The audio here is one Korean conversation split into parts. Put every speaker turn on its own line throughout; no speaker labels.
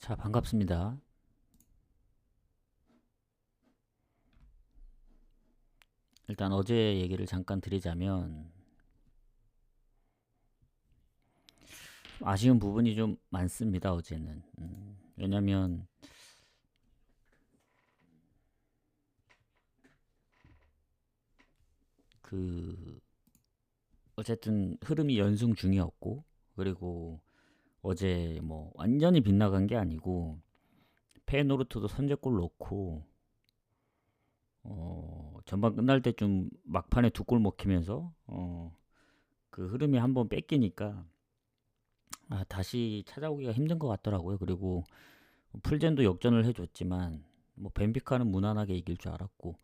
자, 반갑습니다. 일단 어제 얘기를 잠깐 드리자면 아쉬운 부분이 좀 많습니다, 어제는. 왜냐면 그 어쨌든 흐름이 연승 중이었고, 그리고 어제 뭐 완전히 빗나간 게 아니고 페노르트도 선제골 넣고 전반 끝날 때쯤 막판에 두 골 먹히면서 그 흐름이 한번 뺏기니까 다시 찾아오기가 힘든 것 같더라고요. 그리고 풀젠도 역전을 해줬지만 뭐 벤피카는 무난하게 이길 줄 알았고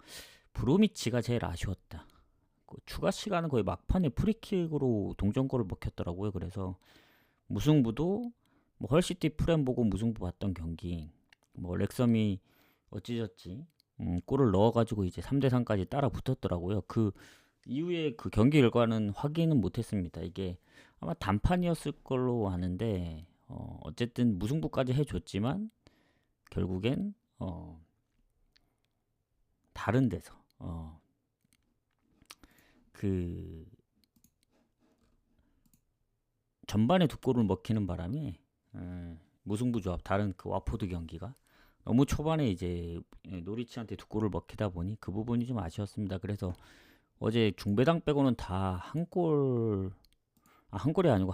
브로미치가 제일 아쉬웠다. 그 추가 시간은 거의 막판에 프리킥으로 동점골을 먹혔더라고요. 그래서 무승부도 뭐 헐시티 프렘 보고 무승부 봤던 경기 뭐 렉섬이 어찌저찌 골을 넣어가지고 이제 3대3까지 따라 붙었더라고요. 그 이후에 그 경기 결과는 확인은 못했습니다. 이게 아마 단판이었을 걸로 아는데 어쨌든 무승부까지 해줬지만 결국엔 다른 데서 그 전반에 두 골을 먹히는 바람에 무승부 조합 다른 그 와포드 경기가 너무 초반에 이제 노리치한테 두 골을 먹히다 보니 그 부분이 좀 아쉬웠습니다. 그래서 어제 중배당 빼고는 다 한 골이 아니고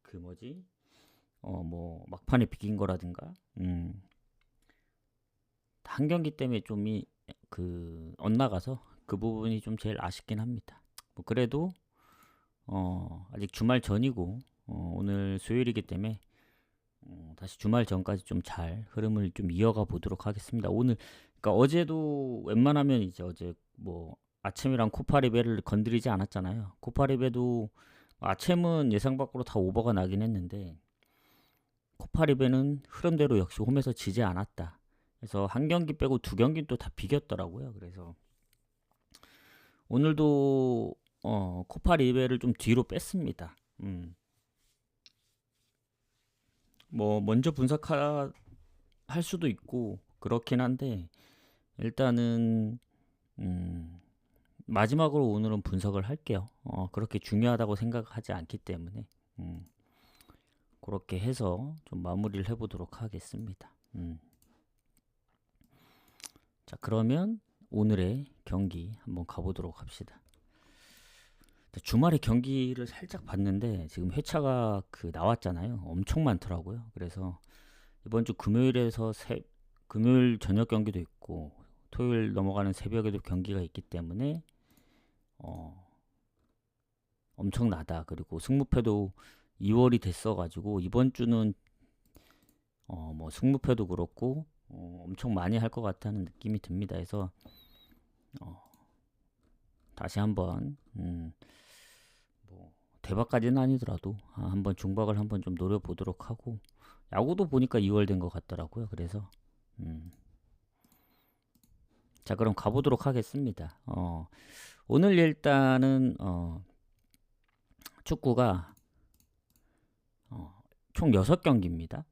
그 뭐지 뭐 막판에 비긴 거라든가 한 경기 때문에 좀이 그 엇나가서 그 부분이 좀 제일 아쉽긴 합니다. 뭐 그래도 아직 주말 전이고 오늘 수요일이기 때문에 다시 주말 전까지 좀 잘 흐름을 좀 이어가 보도록 하겠습니다. 오늘 그러니까 어제도 웬만하면 이제 어제 뭐 아침이랑 코파리베를 건드리지 않았잖아요. 코파리베도 아침은 예상 밖으로 다 오버가 나긴 했는데 코파리베는 흐름대로 역시 홈에서 지지 않았다. 그래서 한 경기 빼고 두 경기는 또 다 비겼더라고요. 그래서 오늘도 코파리베를 좀 뒤로 뺐습니다. 뭐 먼저 분석할 수도 있고 그렇긴 한데 일단은 마지막으로 오늘은 분석을 할게요. 그렇게 중요하다고 생각하지 않기 때문에 그렇게 해서 좀 마무리를 해보도록 하겠습니다. 자, 그러면 오늘의 경기 한번 가보도록 합시다. 주말에 경기를 살짝 봤는데 지금 회차가 그 나왔잖아요. 엄청 많더라고요. 그래서 이번 주 금요일 저녁 경기도 있고 토요일 넘어가는 새벽에도 경기가 있기 때문에 엄청나다. 그리고 승무패도 2월이 됐어가지고 이번 주는 뭐 승무패도 그렇고 엄청 많이 할 것 같다는 느낌이 듭니다. 그래서 다시 한번 뭐 대박까지는 아니더라도 한번 중박을 한번 좀 노려보도록 하고 야구도 보니까 2월 된 것 같더라고요. 그래서 자, 그럼 가보도록 하겠습니다. 오늘 일단은 축구가 총 6경기입니다.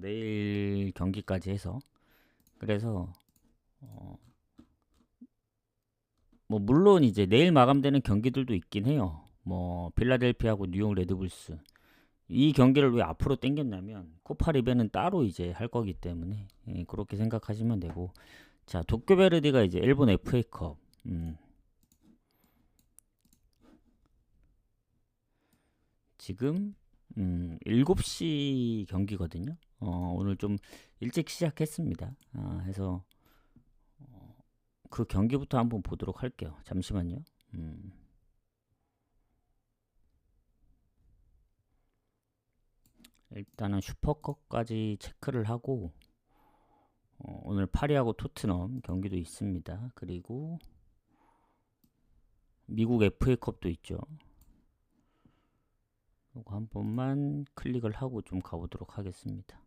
내일 경기까지 해서 그래서 뭐 물론 이제 내일 마감되는 경기들도 있긴 해요. 뭐 필라델피아하고 뉴욕 레드불스 이 경기를 왜 앞으로 당겼냐면 코파리베는 따로 이제 할 거기 때문에 그렇게 생각하시면 되고 자 도쿄베르디가 이제 일본 FA컵 지금 7시 경기거든요. 오늘 좀 일찍 시작했습니다. 해서 그 경기부터 한번 보도록 할게요. 잠시만요. 일단은 슈퍼컵까지 체크를 하고 오늘 파리하고 토트넘 경기도 있습니다. 그리고 미국 FA컵도 있죠. 이거 한 번만 클릭을 하고 좀 가보도록 하겠습니다.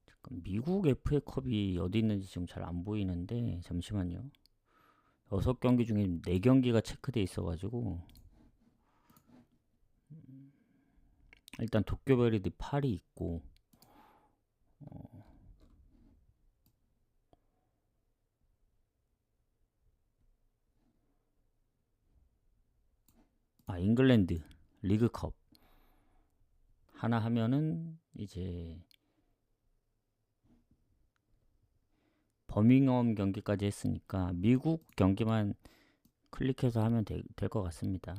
잠깐 미국 FA컵이 어디 있는지 지금 잘 안 보이는데 잠시만요. 6경기 중에 4경기가 체크돼 있어가지고 일단 도쿄베리디 8이 있고, 잉글랜드 리그컵 하나 하면은 이제 버밍엄 경기까지 했으니까 미국 경기만 클릭해서 하면 될 것 같습니다.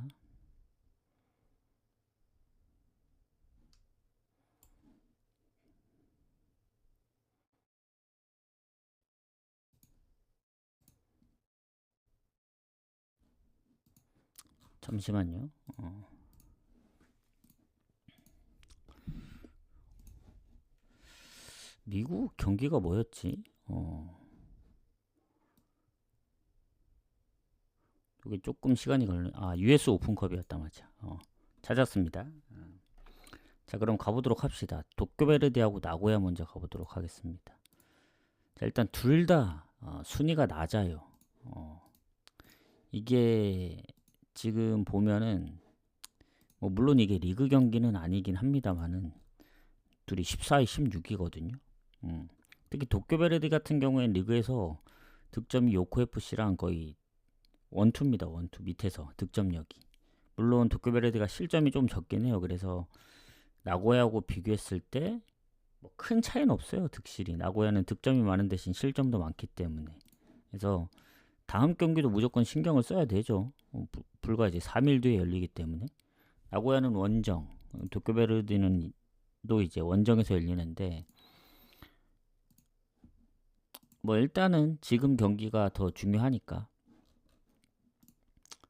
잠시만요. 미국 경기가 뭐였지? 여기 조금 시간이 걸려. US 오픈컵이었다, 맞아. 찾았습니다. 자, 그럼 가보도록 합시다. 도쿄베르디하고 나고야 먼저 가보도록 하겠습니다. 자, 일단 둘 다 순위가 낮아요. 이게 지금 보면은 뭐 물론 이게 리그 경기는 아니긴 합니다만은 둘이 14위, 16위거든요. 특히 도쿄베르디 같은 경우엔 리그에서 득점이 요코FC랑 거의 원투입니다. 원투 밑에서 득점력이. 물론 도쿄베르디가 실점이 좀 적긴 해요. 그래서 나고야하고 비교했을 때 뭐 큰 차이는 없어요. 득실이. 나고야는 득점이 많은 대신 실점도 많기 때문에. 그래서 다음 경기도 무조건 신경을 써야 되죠. 불과 이제 3일 뒤에 열리기 때문에. 나고야는 원정, 도쿄베르디는 또 이제 원정에서 열리는데 뭐 일단은 지금 경기가 더 중요하니까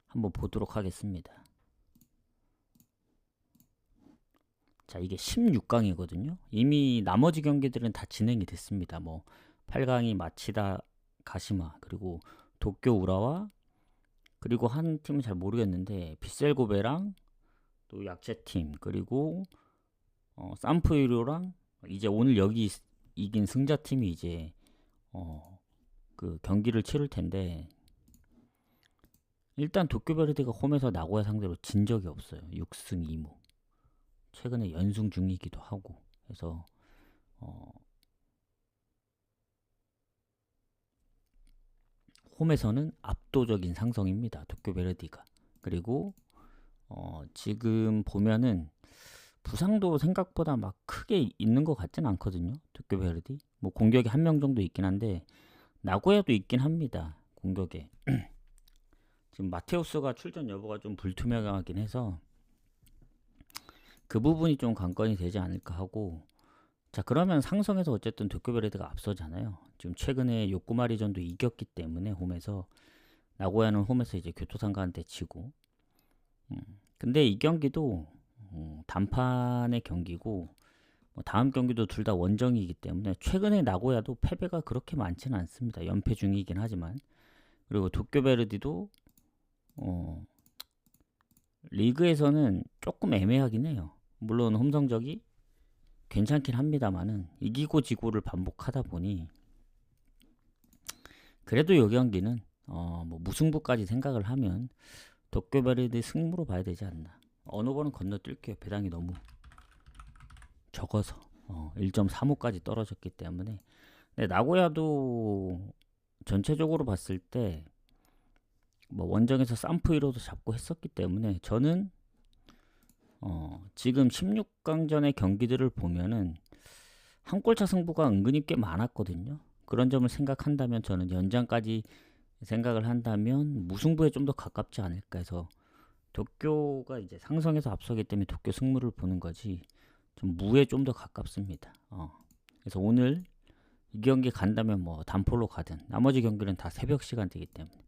한번 보도록 하겠습니다. 자, 이게 16강이거든요. 이미 나머지 경기들은 다 진행이 됐습니다. 뭐 8강이 마치다 가시마, 그리고 도쿄 우라와, 그리고 한 팀은 잘 모르겠는데 빗셀 고베랑 또 약체팀, 그리고 산프유로랑 이제 오늘 여기 이긴 승자팀이 이제 그 경기를 치를 텐데, 일단 도쿄베르디가 홈에서 나고야 상대로 진 적이 없어요. 6승 2무. 최근에 연승 중이기도 하고 해서 홈에서는 압도적인 상성입니다. 도쿄베르디가. 그리고 지금 보면은 부상도 생각보다 막 크게 있는 것 같진 않거든요. 도쿄베르디. 뭐 공격에 한 명 정도 있긴 한데 나고야도 있긴 합니다. 공격에. 지금 마테우스가 출전 여부가 좀 불투명하긴 해서 그 부분이 좀 관건이 되지 않을까 하고, 자, 그러면 상성에서 어쨌든 도쿄베르디가 앞서잖아요. 지금 최근에 요코마리전도 이겼기 때문에 홈에서, 나고야는 홈에서 이제 교토상가한테 지고, 근데 이 경기도 단판의 경기고, 뭐 다음 경기도 둘 다 원정이기 때문에 최근에 나고야도 패배가 그렇게 많지는 않습니다. 연패 중이긴 하지만. 그리고 도쿄베르디도 리그에서는 조금 애매하긴 해요. 물론 홈 성적이 괜찮긴 합니다만은 이기고 지고를 반복하다 보니 그래도 이 경기는 뭐 무승부까지 생각을 하면 도쿄베르디 승부로 봐야 되지 않나. 어느 번은 건너뛸게요. 배당이 너무 적어서 1.35까지 떨어졌기 때문에. 근데 나고야도 전체적으로 봤을 때 뭐 원정에서 산프이로도 잡고 했었기 때문에 저는 지금 16강전의 경기들을 보면은 한 골차 승부가 은근히 꽤 많았거든요. 그런 점을 생각한다면 저는 연장까지 생각을 한다면 무승부에 좀 더 가깝지 않을까 해서 도쿄가 이제 상성에서 앞서기 때문에 도쿄 승부를 보는 거지, 좀 무에 좀 더 가깝습니다. 그래서 오늘 이 경기 간다면 뭐 단폴로 가든 나머지 경기는 다 새벽 시간대이기 때문에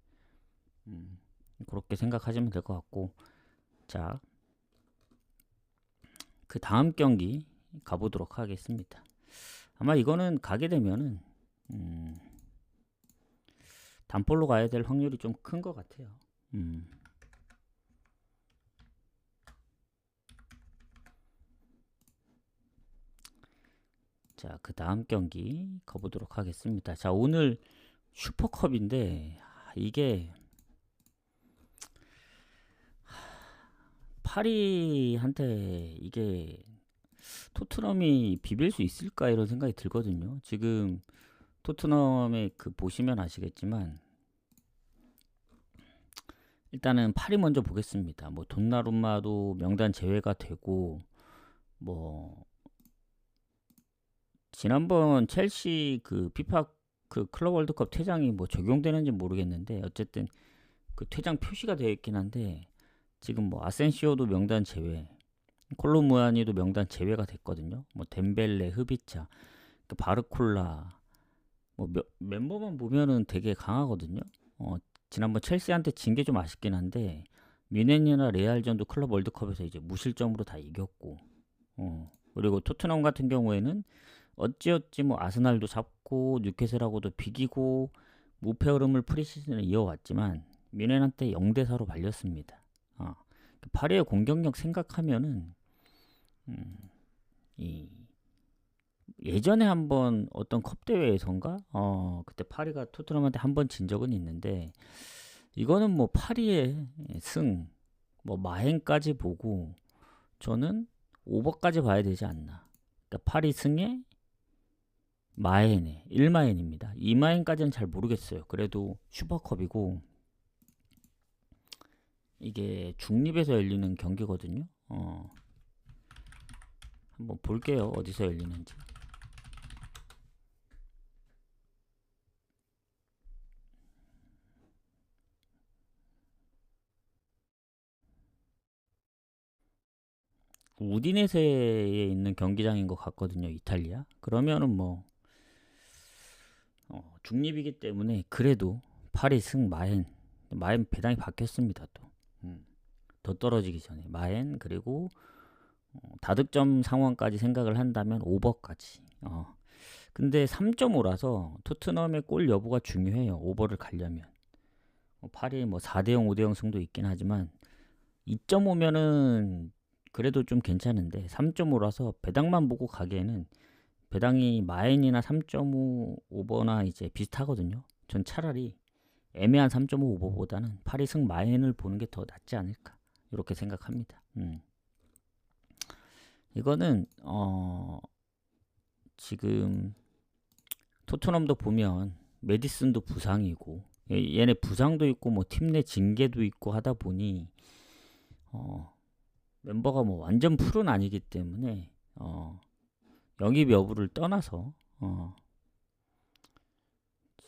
그렇게 생각하시면 될 것 같고, 자, 그 다음 경기 가보도록 하겠습니다. 아마 이거는 가게 되면은 단폴로 가야 될 확률이 좀 큰 것 같아요. 자, 그 다음 경기 가보도록 하겠습니다. 자, 오늘 슈퍼컵인데 이게 파리한테 이게 토트넘이 비빌 수 있을까 이런 생각이 들거든요. 지금 토트넘의 그 보시면 아시겠지만 일단은 파리 먼저 보겠습니다. 뭐 돈나룸마도 명단 제외가 되고 뭐 지난번 첼시 그 피파 그 클럽 월드컵 퇴장이 뭐 적용되는지 모르겠는데 어쨌든 그 퇴장 표시가 되어 있긴 한데 지금 뭐 아센시오도 명단 제외, 콜로무아니도 명단 제외가 됐거든요. 뭐 덴벨레, 흐비차, 그 바르콜라 뭐 멤버만 보면은 되게 강하거든요. 지난번 첼시한테 진 게 좀 아쉽긴 한데 뮌헨이나 레알전도 클럽 월드컵에서 이제 무실점으로 다 이겼고 그리고 토트넘 같은 경우에는 어찌어찌 뭐 아스날도 잡고 뉴캐슬하고도 비기고 무패 흐름을 프리시즌에 이어왔지만 뮌헨한테 0대4로 말렸습니다. 파리의 공격력 생각하면은 이 예전에 한번 어떤 컵 대회에선가 그때 파리가 토트넘한테 한 번 진 적은 있는데 이거는 뭐 파리의 승, 뭐 마행까지 보고 저는 오버까지 봐야 되지 않나. 그러니까 파리 승에 마행에 1마행입니다. 2마행까지는 잘 모르겠어요. 그래도 슈퍼컵이고 이게 중립에서 열리는 경기거든요. 한번 볼게요. 어디서 열리는지. 우디네세에 있는 경기장인 것 같거든요. 이탈리아. 그러면은 뭐 중립이기 때문에 그래도 파리 승 마엔 배당이 바뀌었습니다. 또 더 떨어지기 전에 마엔 그리고 다득점 상황까지 생각을 한다면 오버까지. 근데 3.5라서 토트넘의 골 여부가 중요해요. 오버를 가려면. 파리 뭐 4대0, 5대0 승도 있긴 하지만 2.5면은 그래도 좀 괜찮은데 3.5라서 배당만 보고 가기에는 배당이 마엔이나 3.5 오버나 이제 비슷하거든요. 전 차라리 애매한 3.5 오버보다는 파리 승 마엔을 보는 게 더 낫지 않을까 이렇게 생각합니다. 이거는 지금 토트넘도 보면 메디슨도 부상이고 얘네 부상도 있고 뭐 팀 내 징계도 있고 하다 보니 멤버가 뭐 완전 풀은 아니기 때문에 영입 여부를 떠나서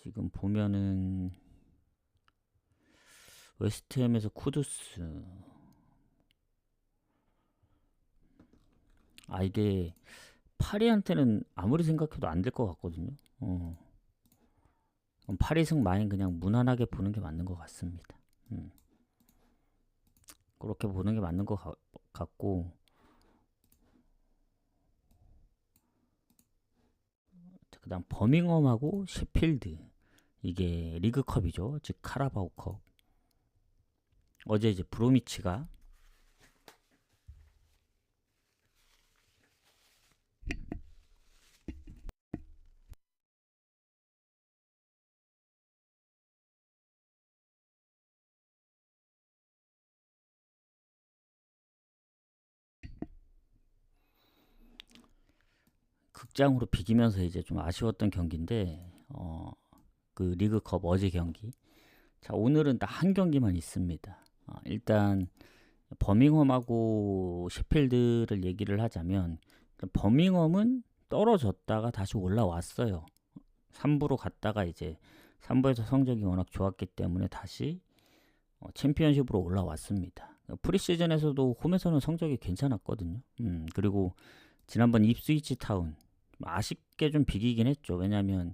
지금 보면은 웨스트햄에서 쿠두스 이게 파리한테는 아무리 생각해도 안 될 것 같거든요. 파리 승 마인 그냥 무난하게 보는 게 맞는 것 같습니다. 그렇게 보는 게 맞는 것 같고 그 다음 버밍엄하고 셰필드 이게 리그컵이죠. 즉 카라바오컵. 어제 이제 브로미치가 극장으로 비기면서 이제 좀 아쉬웠던 경기인데 그 리그컵 어제 경기. 자, 오늘은 딱 한 경기만 있습니다. 일단 버밍엄하고 셰필드를 얘기를 하자면 버밍엄은 떨어졌다가 다시 올라왔어요. 3부로 갔다가 이제 3부에서 성적이 워낙 좋았기 때문에 다시 챔피언십으로 올라왔습니다. 프리시즌에서도 홈에서는 성적이 괜찮았거든요. 그리고 지난번 입스위치 타운 아쉽게 좀 비기긴 했죠. 왜냐하면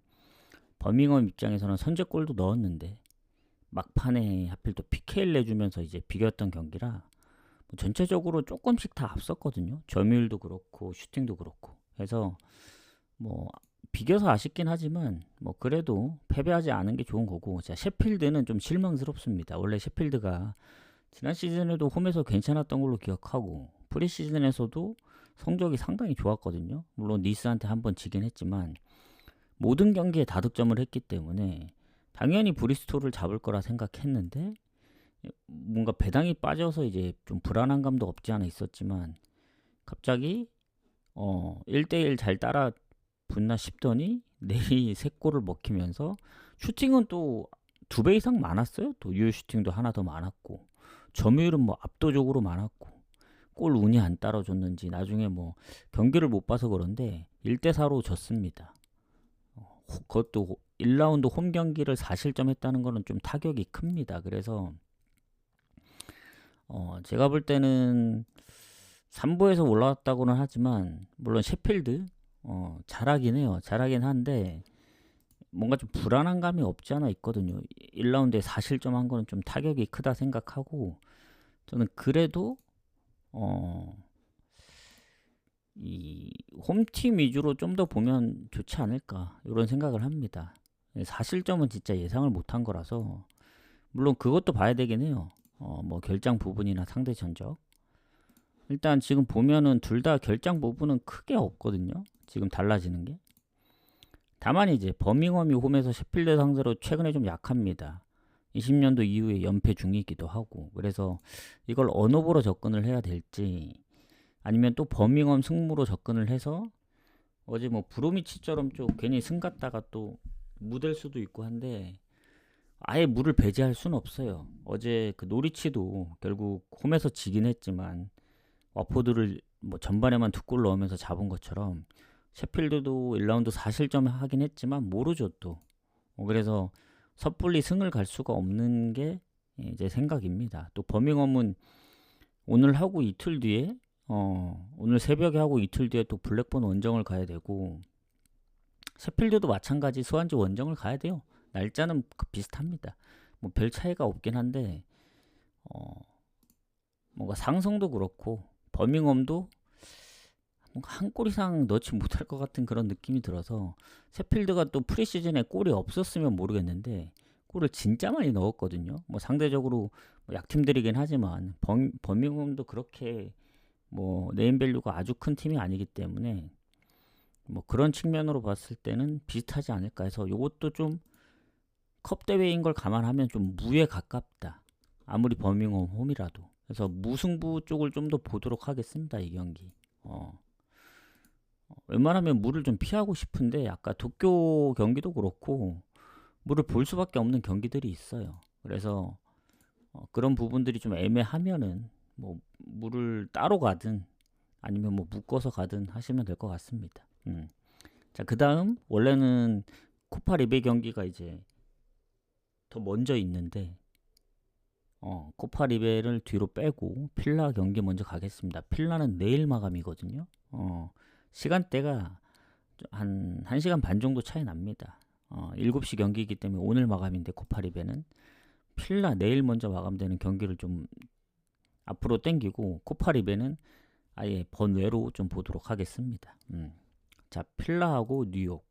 버밍엄 입장에서는 선제골도 넣었는데 막판에 하필 또 PK를 내주면서 이제 비겼던 경기라 뭐 전체적으로 조금씩 다 앞섰거든요. 점유율도 그렇고 슈팅도 그렇고 해서 뭐 비겨서 아쉽긴 하지만 뭐 그래도 패배하지 않은 게 좋은 거고. 자, 셰필드는 좀 실망스럽습니다. 원래 셰필드가 지난 시즌에도 홈에서 괜찮았던 걸로 기억하고 프리시즌에서도 성적이 상당히 좋았거든요. 물론 니스한테 한번 지긴 했지만 모든 경기에 다득점을 했기 때문에 당연히 브리스톨을 잡을 거라 생각했는데 뭔가 배당이 빠져서 이제 좀 불안한 감도 없지 않아 있었지만 갑자기 1대1 잘 따라 붙나 싶더니 내리 3골을 먹히면서 슈팅은 또 2배 이상 많았어요. 또 유효 슈팅도 하나 더 많았고 점유율은 뭐 압도적으로 많았고 골 운이 안 따라줬는지 나중에 뭐 경기를 못 봐서 그런데 1대4로 졌습니다. 그것도 1라운드 홈 경기를 4실점 했다는 거는 좀 타격이 큽니다. 그래서 제가 볼 때는 3부에서 올라왔다고는 하지만 물론 셰필드 잘하긴 해요. 잘하긴 한데 뭔가 좀 불안한 감이 없지 않아 있거든요. 1라운드에 4실점 한 거는 좀 타격이 크다 생각하고 저는 그래도 이 홈팀 위주로 좀 더 보면 좋지 않을까 이런 생각을 합니다. 4실점은 진짜 예상을 못한 거라서 물론 그것도 봐야 되긴 해요. 뭐 결장 부분이나 상대 전적. 일단 지금 보면은 둘 다 결장 부분은 크게 없거든요. 지금 달라지는 게. 다만 이제 버밍엄이 홈에서 셰필드 상대로 최근에 좀 약합니다. 20년도 이후에 연패 중이기도 하고 그래서 이걸 어느 보로 접근을 해야 될지 아니면 또 버밍엄 승무로 접근을 해서 어제 뭐 브로미치처럼 좀 괜히 승 갔다가 또 무댈 수도 있고 한데 아예 물을 배제할 수는 없어요. 어제 그 노리치도 결국 홈에서 지긴 했지만 와포드를 뭐 전반에만 2골 넣으면서 잡은 것처럼 셰필드도 1라운드 4실점 하긴 했지만 모르죠 또. 그래서 섣불리 승을 갈 수가 없는 게 제 생각입니다. 또 버밍엄은 오늘 하고 이틀 뒤에 오늘 새벽에 하고 이틀 뒤에 또 블랙번 원정을 가야 되고 셰필드도 마찬가지 스완지 원정을 가야 돼요. 날짜는 비슷합니다. 뭐 별 차이가 없긴 한데 뭔가 상성도 그렇고 버밍엄도 뭔가 한 골 이상 넣지 못할 것 같은 그런 느낌이 들어서 셰필드가 또 프리시즌에 골이 없었으면 모르겠는데 골을 진짜 많이 넣었거든요. 뭐 상대적으로 뭐 약팀들이긴 하지만 버밍엄도 그렇게 뭐 네임밸류가 아주 큰 팀이 아니기 때문에 뭐 그런 측면으로 봤을 때는 비슷하지 않을까 해서 이것도 좀 컵 대회인 걸 감안하면 좀 무에 가깝다. 아무리 버밍엄 홈이라도. 그래서 무승부 쪽을 좀 더 보도록 하겠습니다. 이 경기. 웬만하면 물을 좀 피하고 싶은데 아까 도쿄 경기도 그렇고 물을 볼 수밖에 없는 경기들이 있어요. 그래서 그런 부분들이 좀 애매하면은 뭐 물을 따로 가든 아니면 뭐 묶어서 가든 하시면 될 것 같습니다. 자, 그 다음 원래는 코파 리베 경기가 이제 더 먼저 있는데 코파 리베를 뒤로 빼고 필라 경기 먼저 가겠습니다. 필라는 내일 마감이거든요. 시간대가 한 1시간 반 정도 차이 납니다. 7시 경기이기 때문에 오늘 마감인데 코파 리베는 필라 내일 먼저 마감되는 경기를 좀 앞으로 땡기고 코파 리베는 아예 번외로 좀 보도록 하겠습니다. 자, 필라하고 뉴욕.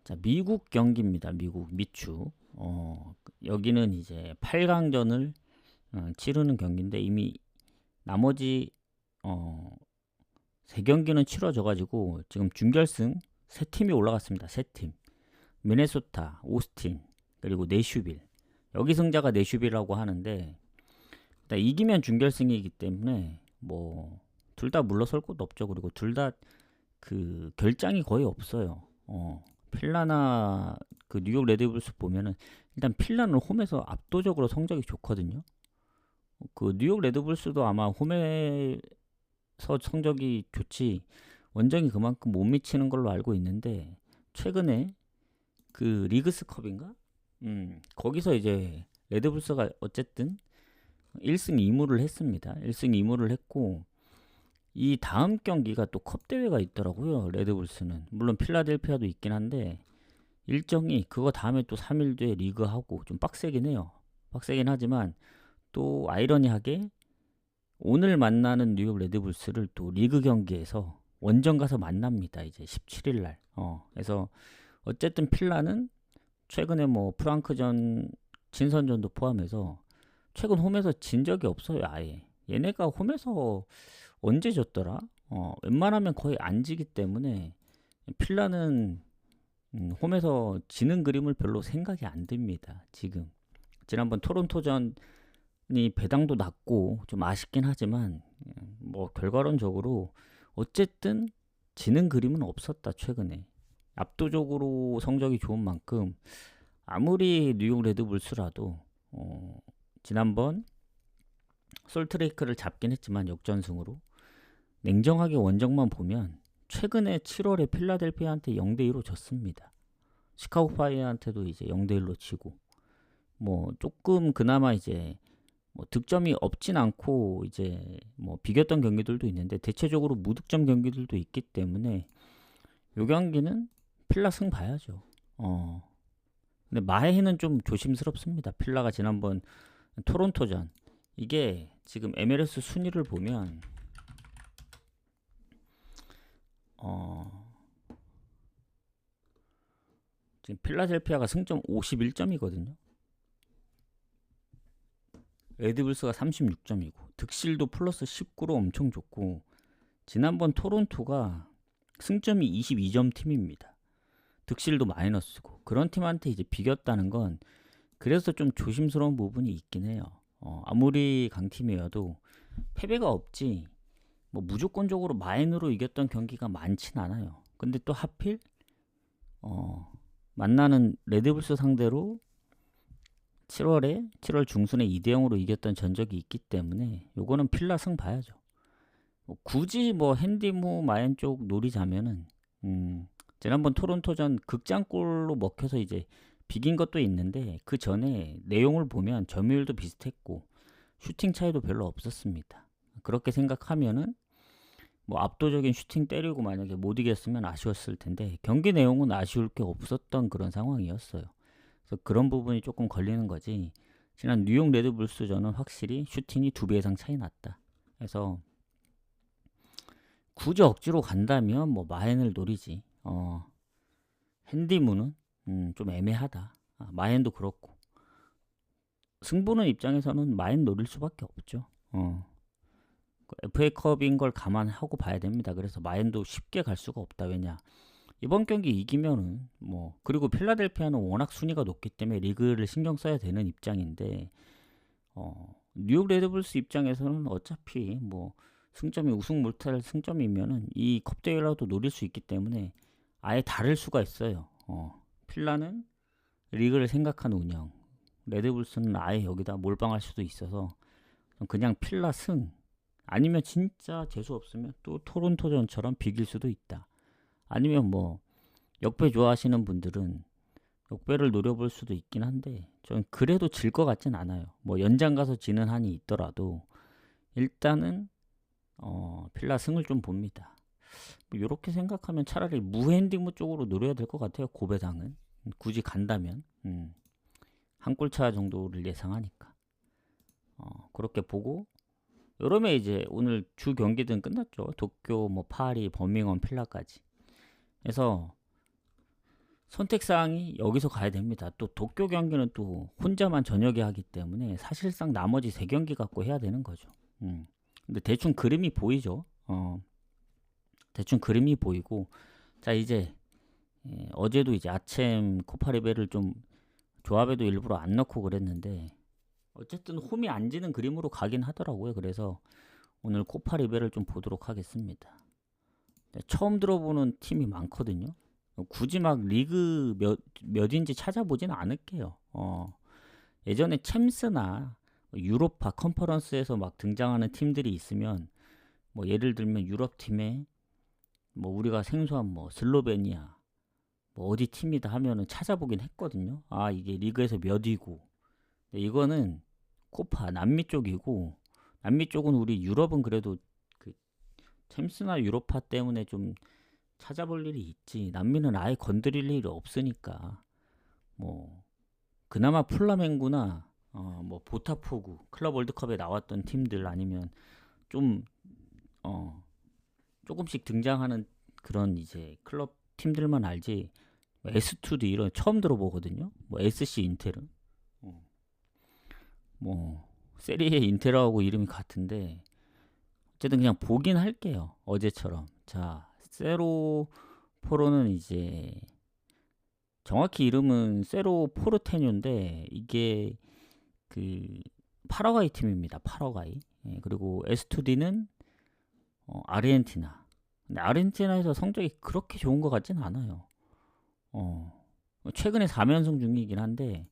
자, 미국 경기입니다. 미국 미추. 여기는 이제 8강전을 치르는 경기인데 이미 나머지 3경기는 치러져 가지고 지금 준결승 3팀이 올라갔습니다. 3팀. 미네소타, 오스틴, 그리고 내슈빌. 여기 승자가 내슈빌이라고 하는데 일단 이기면 준결승이기 때문에 뭐 둘 다 물러설 곳 없죠. 그리고 둘 다 그 결장이 거의 없어요. 필라나 그 뉴욕 레드불스 보면은 일단 필라는 홈에서 압도적으로 성적이 좋거든요. 그 뉴욕 레드불스도 아마 홈에서 성적이 좋지 원정이 그만큼 못 미치는 걸로 알고 있는데 최근에 그 리그스컵인가? 거기서 이제 레드불스가 어쨌든 1승 2무를 했습니다. 1승 2무를 했고 이 다음 경기가 또 컵 대회가 있더라고요. 레드불스는 물론 필라델피아도 있긴 한데 일정이 그거 다음에 또 3일 뒤에 리그하고 좀 빡세긴 해요. 빡세긴 하지만 또 아이러니하게 오늘 만나는 뉴욕 레드불스를 또 리그 경기에서 원정 가서 만납니다. 이제 17일 날. 그래서 어쨌든 필라는 최근에 뭐 프랑크전 친선전도 포함해서 최근 홈에서 진 적이 없어요. 아예. 얘네가 홈에서 언제 졌더라? 웬만하면 거의 안 지기 때문에 필라는 홈에서 지는 그림을 별로 생각이 안 듭니다. 지금 지난번 토론토전이 배당도 낮고 좀 아쉽긴 하지만 뭐 결과론적으로 어쨌든 지는 그림은 없었다 최근에. 압도적으로 성적이 좋은 만큼 아무리 뉴욕 레드불스라도 지난번 솔트레이크를 잡긴 했지만 역전승으로 냉정하게 원정만 보면 최근에 7월에 필라델피아한테 0대2로 졌습니다. 시카고 파이어한테도 이제 0대1로 치고 뭐 조금 그나마 이제 뭐 득점이 없진 않고 이제 뭐 비겼던 경기들도 있는데 대체적으로 무득점 경기들도 있기 때문에 요 경기는 필라 승 봐야죠. 근데 마해는 좀 조심스럽습니다. 필라가 지난번 토론토전 이게 지금 MLS 순위를 보면 지금 필라델피아가 승점 51점이거든요. 레드불스가 36점이고 득실도 플러스 19로 엄청 좋고 지난번 토론토가 승점이 22점 팀입니다. 득실도 마이너스고 그런 팀한테 이제 비겼다는 건 그래서 좀 조심스러운 부분이 있긴 해요. 아무리 강팀이어도 패배가 없지 뭐 무조건적으로 마인으로 이겼던 경기가 많진 않아요. 근데 또 하필 만나는 레드불스 상대로 7월 중순에 2대0으로 이겼던 전적이 있기 때문에 요거는 필라 승 봐야죠. 굳이 뭐 핸디무 마인 쪽 노리자면은 지난번 토론토전 극장골로 먹혀서 이제 비긴 것도 있는데 그 전에 내용을 보면 점유율도 비슷했고 슈팅 차이도 별로 없었습니다. 그렇게 생각하면은 뭐 압도적인 슈팅 때리고 만약에 못 이겼으면 아쉬웠을 텐데 경기 내용은 아쉬울 게 없었던 그런 상황이었어요. 그래서 그런 부분이 조금 걸리는 거지. 지난 뉴욕 레드불스전은 확실히 슈팅이 2배 이상 차이 났다. 그래서 굳이 억지로 간다면 뭐 마헨을 노리지. 핸디무는 좀 애매하다. 마헨도 그렇고 승부는 입장에서는 마헨 노릴 수밖에 없죠. FA컵인 걸 감안하고 봐야 됩니다. 그래서 마헨도 쉽게 갈 수가 없다. 왜냐? 이번 경기 이기면은 뭐 그리고 필라델피아는 워낙 순위가 높기 때문에 리그를 신경 써야 되는 입장인데 뉴욕 레드불스 입장에서는 어차피 뭐 승점이 우승 못할 승점이면은 이 컵대회라도 노릴 수 있기 때문에 아예 다를 수가 있어요. 필라는 리그를 생각한 운영, 레드불스는 아예 여기다 몰빵할 수도 있어서 그냥 필라 승 아니면 진짜 재수 없으면 또 토론토전처럼 비길 수도 있다. 아니면 뭐 역배 좋아하시는 분들은 역배를 노려볼 수도 있긴 한데 전 그래도 질 것 같진 않아요. 뭐 연장 가서 지는 한이 있더라도 일단은 필라 승을 좀 봅니다. 뭐 이렇게 생각하면 차라리 무핸디무 쪽으로 노려야 될 것 같아요. 고배당은 굳이 간다면 한 골차 정도를 예상하니까 그렇게 보고 여름에 이제 오늘 주 경기들은 끝났죠. 도쿄, 뭐 파리, 버밍엄, 필라까지. 그래서 선택사항이 여기서 가야 됩니다. 또 도쿄 경기는 또 혼자만 저녁에 하기 때문에 사실상 나머지 3경기 갖고 해야 되는 거죠. 근데 대충 그림이 보이죠. 대충 그림이 보이고 자 이제 어제도 이제 아침 코파리베를 좀 조합에도 일부러 안 넣고 그랬는데 어쨌든 홈이 안 지는 그림으로 가긴 하더라고요. 그래서 오늘 코파리베를 좀 보도록 하겠습니다. 처음 들어보는 팀이 많거든요. 굳이 막 리그 몇인지 찾아보진 않을게요. 예전에 챔스나 유로파 컨퍼런스에서 막 등장하는 팀들이 있으면 뭐 예를 들면 유럽 팀에 뭐 우리가 생소한 뭐 슬로베니아 뭐 어디 팀이다 하면은 찾아보긴 했거든요. 아 이게 리그에서 몇이고 이거는 코파 남미 쪽이고 남미 쪽은 우리 유럽은 그래도 그 챔스나 유로파 때문에 좀 찾아볼 일이 있지 남미는 아예 건드릴 일이 없으니까 뭐 그나마 플라멩구나 뭐 보타포구 클럽 월드컵에 나왔던 팀들 아니면 좀 조금씩 등장하는 그런 이제 클럽 팀들만 알지 뭐 S2D 이런 처음 들어보거든요. 뭐 SC 인텔은 뭐 세리에 인텔하고 이름이 같은데 어쨌든 그냥 보긴 할게요. 어제처럼. 자 세로 포로는 이제 정확히 이름은 세로 포르테뉴인데 이게 그 파라과이 팀입니다. 파라과이. 예, 그리고 S2D는 아르헨티나. 근데 아르헨티나에서 성적이 그렇게 좋은 것 같진 않아요. 어, 최근에 4연승 중이긴 한데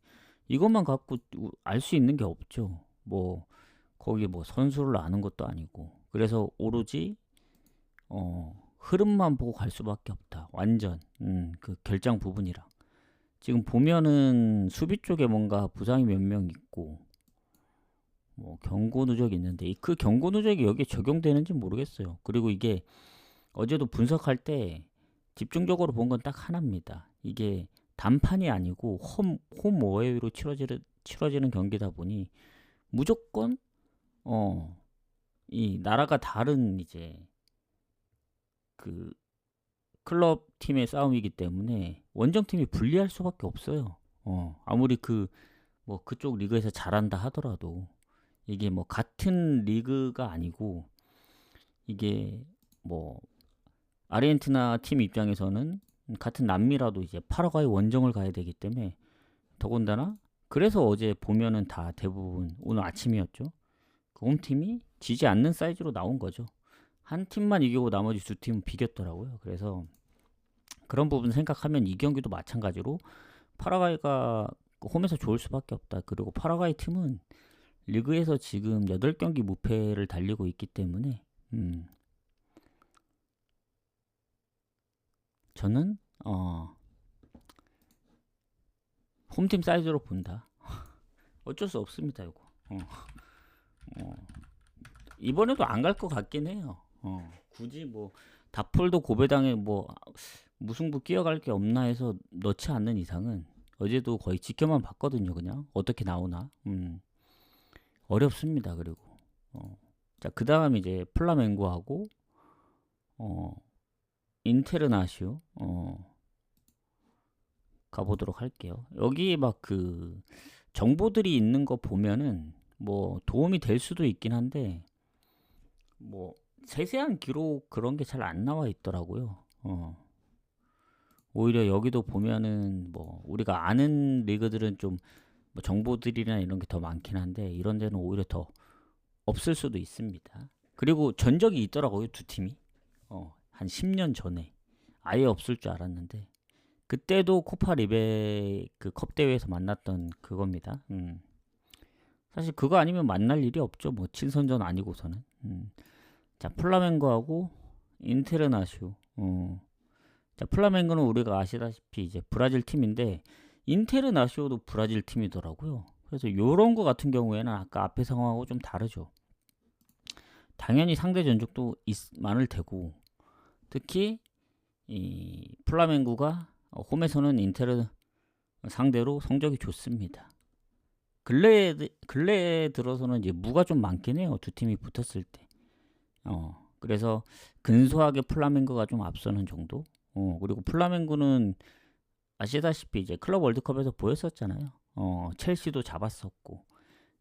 이것만 갖고 알 수 있는 게 없죠. 뭐 거기 뭐 선수를 아는 것도 아니고. 그래서 오로지 흐름만 보고 갈 수밖에 없다. 완전 그 결정 부분이라. 지금 보면은 수비 쪽에 뭔가 부상이 몇 명 있고 뭐 경고 누적이 있는데 그 경고 누적이 여기에 적용되는지 모르겠어요. 그리고 이게 어제도 분석할 때 집중적으로 본 건 딱 하나입니다. 이게 단판이 아니고 홈 어웨이로 치러지는 경기다 보니 무조건 이 나라가 다른 이제 그 클럽 팀의 싸움이기 때문에 원정팀이 불리할 수밖에 없어요. 아무리 뭐 그쪽 리그에서 잘한다 하더라도 이게 뭐 같은 리그가 아니고 이게 뭐 아르헨티나 팀 입장에서는 같은 남미라도 이제 파라과이 원정을 가야 되기 때문에 더군다나 그래서 어제 보면은 다 대부분 오늘 아침이었죠. 그 홈팀이 지지 않는 사이즈로 나온 거죠. 한 팀만 이기고 나머지 두 팀은 비겼더라고요. 그래서 그런 부분 생각하면 이 경기도 마찬가지로 파라과이가 홈에서 좋을 수밖에 없다. 그리고 파라과이 팀은 리그에서 지금 8경기 무패를 달리고 있기 때문에 저는 홈팀 사이즈로 본다. 어쩔 수 없습니다. 이거 이번에도 안 갈 것 같긴 해요. 굳이 뭐 다폴도 고배당에 뭐 무승부 끼어갈 게 없나 해서 넣지 않는 이상은 어제도 거의 지켜만 봤거든요. 그냥 어떻게 나오나 어렵습니다. 그리고 자, 그 다음 이제 플라멩고하고 인테르나시오 가보도록 할게요. 여기 막 그 정보들이 있는 거 보면은 뭐 도움이 될 수도 있긴 한데 뭐 세세한 기록 그런 게 잘 안 나와 있더라고요. 오히려 여기도 보면은 뭐 우리가 아는 리그들은 좀뭐 정보들이나 이런 게 더 많긴 한데 이런 데는 오히려 더 없을 수도 있습니다. 그리고 전적이 있더라고요, 두 팀이. 한 10년 전에 아예 없을 줄 알았는데 그때도 코파 리베 그 컵 대회에서 만났던 그겁니다. 사실 그거 아니면 만날 일이 없죠. 뭐 친선전 아니고서는. 자, 플라멩고하고 인테르나시오. 자, 플라멩고는 우리가 아시다시피 이제 브라질 팀인데 인테르나시오도 브라질 팀이더라고요. 그래서 요런 거 같은 경우에는 아까 앞에 상황하고 좀 다르죠. 당연히 상대 전적도 많을 테고 특히 이 플라멩고가 홈에서는 인테르 상대로 성적이 좋습니다. 근래에 들어서는 이제 무가 좀 많긴 해요. 두 팀이 붙었을 때. 그래서 근소하게 플라멩고가 좀 앞서는 정도. 그리고 플라멩고는 아시다시피 이제 클럽 월드컵에서 보였었잖아요. 첼시도 잡았었고,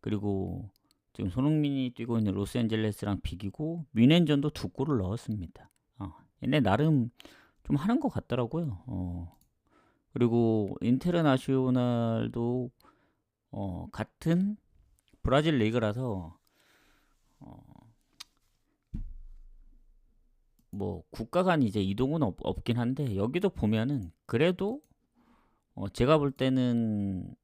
그리고 지금 손흥민이 뛰고 있는 로스앤젤레스랑 비기고 뮌헨전도 2골을 넣었습니다. 얘네 나름 좀 하는 것 같더라고요. 그리고 인테르나시오날도 같은 브라질 리그라서 뭐 국가 간 이제 이동은 없긴 한데 여기도 보면은 그래도 제가 볼 때는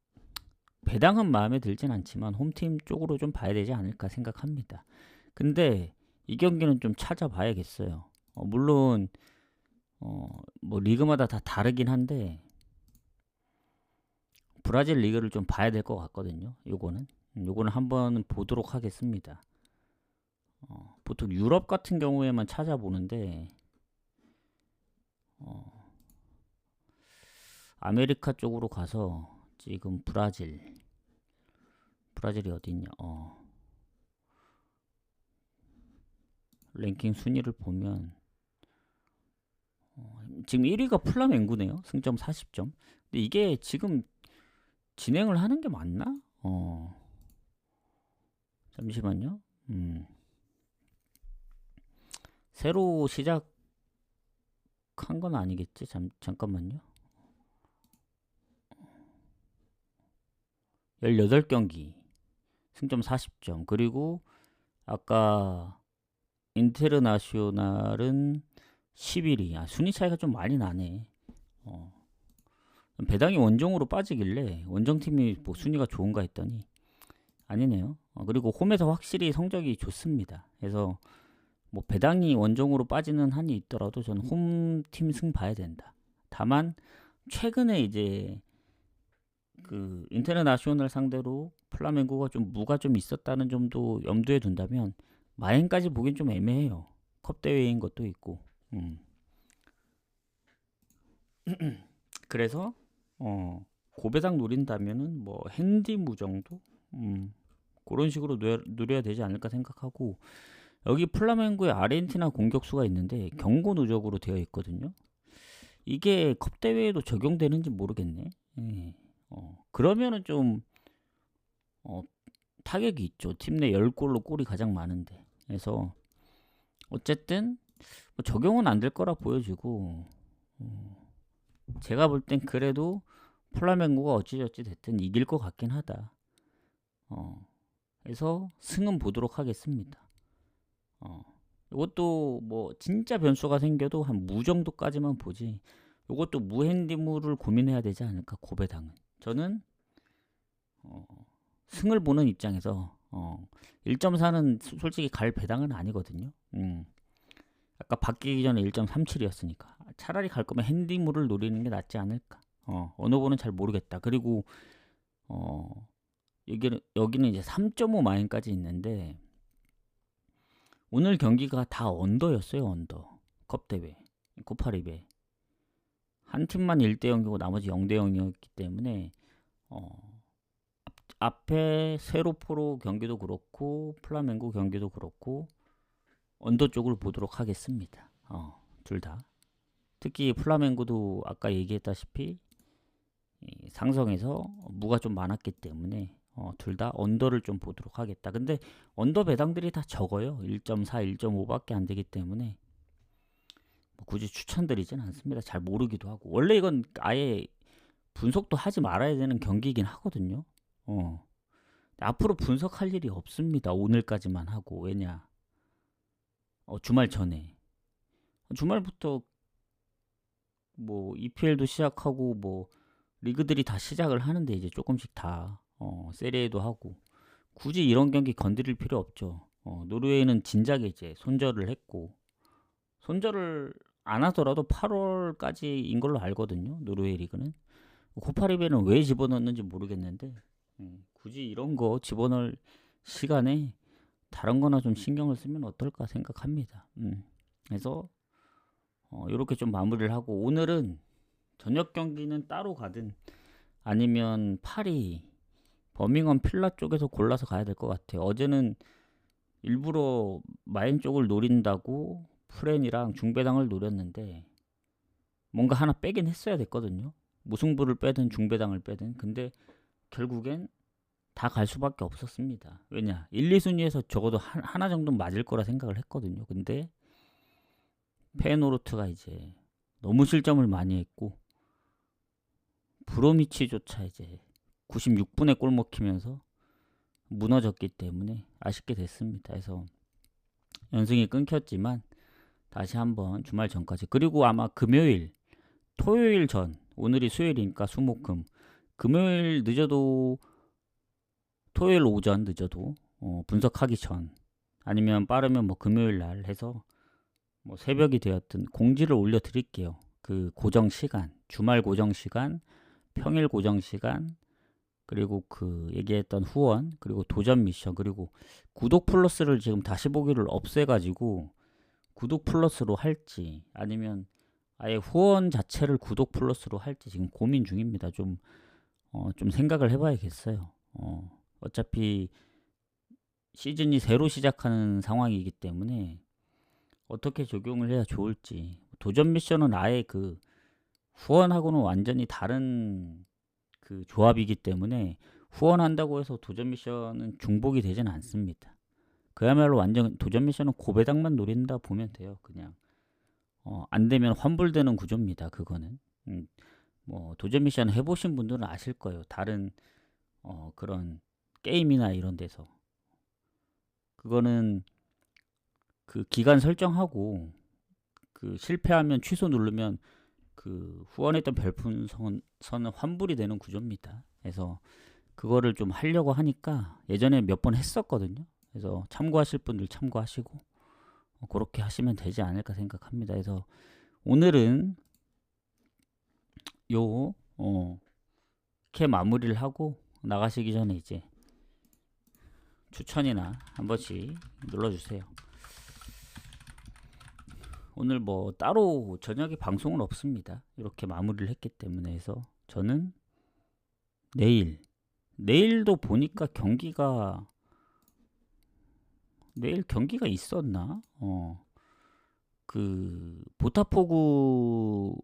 배당은 마음에 들진 않지만 홈팀 쪽으로 좀 봐야 되지 않을까 생각합니다. 근데 이 경기는 좀 찾아봐야겠어요. 물론 뭐 리그마다 다 다르긴 한데 브라질 리그를 좀 봐야 될 것 같거든요. 요거는 한번 보도록 하겠습니다. 보통 유럽 같은 경우에만 찾아보는데 아메리카 쪽으로 가서 지금 브라질이 어디 있냐? 랭킹 순위를 보면 지금 1위가 플라멩고네요. 승점 40점. 근데 이게 지금 진행을 하는 게 맞나? 잠시만요. 새로 시작한 건 아니겠지? 잠깐만요. 18경기 승점 40점. 그리고 아까 인테르나시오날은 11위. 순위 차이가 좀 많이 나네. 배당이 원정으로 빠지길래 원정팀이 뭐 순위가 좋은가 했더니 아니네요. 그리고 홈에서 확실히 성적이 좋습니다. 그래서 뭐 배당이 원정으로 빠지는 한이 있더라도 저는 홈팀 승 봐야 된다. 다만 최근에 이제 그 인터내셔널 상대로 플라멩고가 좀 무가 좀 있었다는 점도 염두에 둔다면 마행까지 보긴 좀 애매해요. 컵 대회인 것도 있고. 그래서 고배당 노린다면은 뭐 핸디무 정도 그런 식으로 노려야 되지 않을까 생각하고, 여기 플라멩고의 아르헨티나 공격수가 있는데 경고 누적으로 되어 있거든요. 이게 컵 대회에도 적용되는지 모르겠네. 예. 그러면은 좀 타격이 있죠. 팀 내 10골로 골이 가장 많은데. 그래서 어쨌든 뭐 적용은 안 될 거라 보여지고, 제가 볼 땐 그래도 플라멩고가 어찌저찌 됐든 이길 것 같긴 하다. 그래서 승은 보도록 하겠습니다. 이것도 뭐 진짜 변수가 생겨도 한 무 정도까지만 보지, 이것도 무핸디무를 고민해야 되지 않을까. 고배당은 저는 승을 보는 입장에서 1.4는 솔직히 갈 배당은 아니거든요. 아까 바뀌기 전에 1.37이었으니까 차라리 갈 거면 핸디무를 노리는 게 낫지 않을까. 어느 번은 잘 모르겠다. 그리고 여기는 이제 3.5 마인까지 있는데 오늘 경기가 다 언더였어요. 언더. 컵대회 코파리베 한 팀만 1대0이고 나머지 0대0이었기 때문에 앞에 세로포로 경기도 그렇고 플라멩고 경기도 그렇고 언더 쪽을 보도록 하겠습니다. 둘 다. 특히 플라멩고도 아까 얘기했다시피 상성에서 무가 좀 많았기 때문에 둘 다 언더를 좀 보도록 하겠다. 근데 언더 배당들이 다 적어요. 1.4, 1.5밖에 안 되기 때문에 뭐 굳이 추천드리진 않습니다. 잘 모르기도 하고. 원래 이건 아예 분석도 하지 말아야 되는 경기이긴 하거든요. 앞으로 분석할 일이 없습니다. 오늘까지만 하고. 왜냐? 주말 전에. 주말부터 뭐 EPL도 시작하고 뭐 리그들이 다 시작을 하는데 이제 조금씩 다 세리에도 하고 굳이 이런 경기 건드릴 필요 없죠. 노르웨이는 진작에 이제 손절을 했고, 손절을 안 하더라도 8월까지인 걸로 알거든요. 노르웨이 리그는. 코파리베는 왜 집어넣는지 모르겠는데 굳이 이런 거 집어넣을 시간에 다른 거나 좀 신경을 쓰면 어떨까 생각합니다. 그래서 이렇게 좀 마무리를 하고, 오늘은 저녁 경기는 따로 가든 아니면 파리 버밍엄 필라 쪽에서 골라서 가야 될 것 같아요. 어제는 일부러 마인 쪽을 노린다고 프렌이랑 중배당을 노렸는데 뭔가 하나 빼긴 했어야 됐거든요. 무승부를 빼든 중배당을 빼든. 근데 결국엔 다 갈 수밖에 없었습니다. 왜냐? 1, 2순위에서 적어도 하나 정도 맞을 거라 생각을 했거든요. 근데 페노르트가 이제 너무 실점을 많이 했고 브로미치조차 이제 96분에 골 먹히면서 무너졌기 때문에 아쉽게 됐습니다. 그래서 연승이 끊겼지만 다시 한번 주말 전까지, 그리고 아마 금요일, 토요일 전, 오늘이 수요일이니까 수목금, 금요일 늦어도 토요일 오전 늦어도 분석하기 전, 아니면 빠르면 뭐 금요일 날 해서 뭐 새벽이 되었든 공지를 올려 드릴게요. 그 고정 시간, 주말 고정 시간, 평일 고정 시간, 그리고 그 얘기했던 후원, 그리고 도전 미션, 그리고 구독 플러스를 지금 다시 보기를 없애가지고 구독 플러스로 할지 아니면 아예 후원 자체를 구독 플러스로 할지 지금 고민 중입니다. 좀 생각을 해봐야겠어요. 어차피 시즌이 새로 시작하는 상황이기 때문에 어떻게 적용을 해야 좋을지. 도전 미션은 아예 그 후원하고는 완전히 다른 그 조합이기 때문에 후원한다고 해서 도전 미션은 중복이 되진 않습니다. 그야말로 완전 도전 미션은 고배당만 노린다 보면 돼요. 그냥 안 되면 환불되는 구조입니다. 그거는 뭐 도전 미션 해보신 분들은 아실 거예요. 다른 그런 게임이나 이런 데서 그거는 그 기간 설정하고 그 실패하면 취소 누르면 그 후원했던 별풍선은 환불이 되는 구조입니다. 그래서 그거를 좀 하려고 하니까 예전에 몇 번 했었거든요. 그래서 참고하실 분들 참고하시고 그렇게 하시면 되지 않을까 생각합니다. 그래서 오늘은 요 이렇게 마무리를 하고 나가시기 전에 이제 추천이나 한 번씩 눌러주세요. 오늘 뭐 따로 저녁에 방송은 없습니다. 이렇게 마무리를 했기 때문에. 해서 저는 내일도 보니까 내일 경기가 있었나? 그 보타포구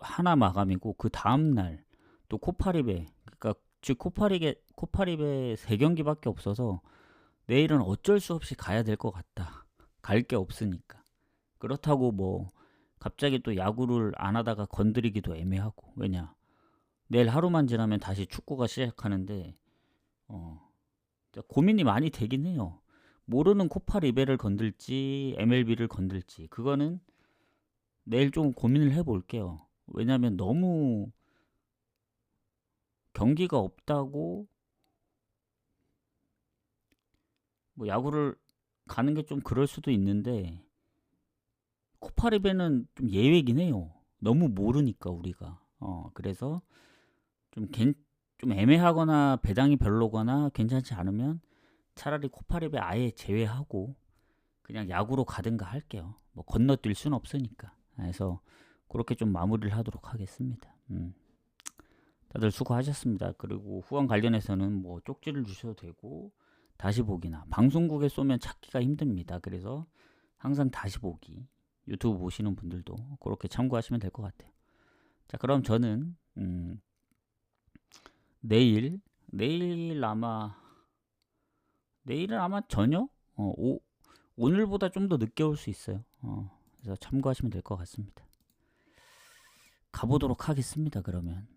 하나 마감이고 그 다음날 또 코파리베, 그러니까 즉 코파리베 3경기밖에 없어서 내일은 어쩔 수 없이 가야 될 것 같다. 갈 게 없으니까. 그렇다고 뭐 갑자기 또 야구를 안 하다가 건드리기도 애매하고. 왜냐, 내일 하루만 지나면 다시 축구가 시작하는데 고민이 많이 되긴 해요. 모르는 코파리베를 건들지 MLB를 건들지, 그거는 내일 좀 고민을 해볼게요. 왜냐면 너무 경기가 없다고 뭐 야구를 가는 게 좀 그럴 수도 있는데, 코파리베는 좀 예외긴 해요. 너무 모르니까 우리가. 그래서 좀 애매하거나 배당이 별로거나 괜찮지 않으면 차라리 코파리베 아예 제외하고 그냥 야구로 가든가 할게요. 뭐 건너뛸 수는 없으니까. 그래서 그렇게 좀 마무리를 하도록 하겠습니다. 다들 수고하셨습니다. 그리고 후원 관련해서는 뭐 쪽지를 주셔도 되고, 다시 보기나 방송국에 쏘면 찾기가 힘듭니다. 그래서 항상 다시 보기, 유튜브 보시는 분들도 그렇게 참고하시면 될 것 같아요. 자, 그럼 저는 내일은 아마 저녁? 오늘보다 좀 더 늦게 올 수 있어요. 그래서 참고하시면 될 것 같습니다. 가보도록 하겠습니다. 그러면